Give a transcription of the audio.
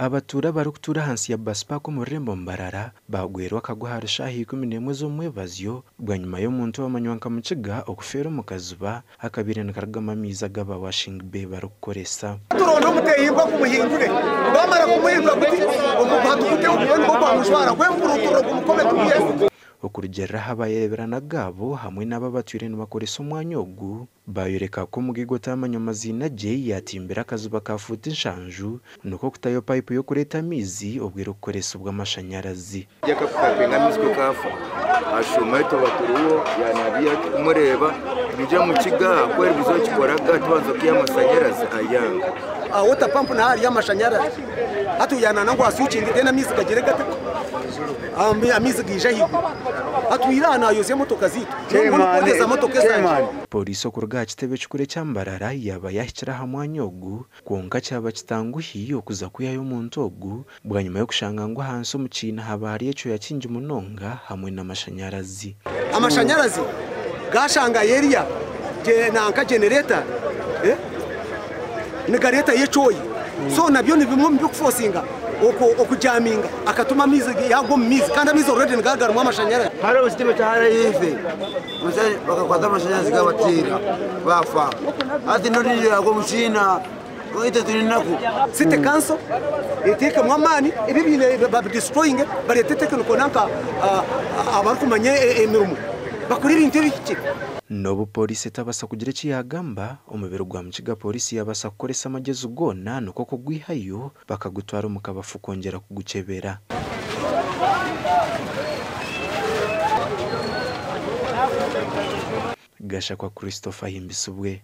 Abatura barukutura hansi ya basipako mu rurembo Mbarara bagwerwa akagwa harushahi 11 z'omwebazyo bwa nyuma y'omuntu w'amanywanka mu kiga okufera mu kazuba akabirana karagama miza gaba washing be barukoresa turondo muteyibwa kumuhindure bamara kumuhindura guti umubatukute ubone ko bamushwara kwemburuturo kumukomeza kuyese okurugera habayeberana gabo hamwe n'ababatwire n'abakoresa umwanya ogu bayoreka ko mugigota amanyamazina je yatimbera akazuba kafuta inshanju nuko kutayo pipe yo kureta mizi obwero koresa ubw'amashanyarazi yakapipe ngamizwe kafa ashumaito baturuwo yanabia kumureba bija mu kiga kwera bizokikoraga tubanza kiyamashanyarazi ayanga water pump na hali y'amashanyarazi hatuyana nango aswitching tena mizi kagere gata amizi gije higo hatuyirana yose motoka zitu ngomukogeza motoka zanje polisi okuruga kitebe kikure cyambarara yaba yahikira hamwanya ogu konka cyaba kitanguhi okuza kuyayo omuntu ogu bwa nyuma yo kushangangwa hansi mu China haba hari eco yakinje munonga hamwe n'amashanyarazi amashanyarazi gashanga area je nanka generator ni gareta yecoyi so nabyo ni bimwe byo kufosinga okujaminga akatuma mizi yago mizi kandi mizi already ngagara mu amashanyarazi hari ubusitime cyahara yife musanye bakakwata amashanyarazi gabatira bafa ati nuri yago mu China wite tuninako site kanso eteke mu amani ibi bine ba destroying bari tetekano nanka abakumanye emirumu bakuri ibintu biki Nobu polisi tabasa kugira iki yagamba umubero gwa mukiga polisi yabasa kukoresa amagezi ugona nuko kugwihayo bakagutwara umukabafu kongera kugucebera Gasha kwa Christopher Himbisubwe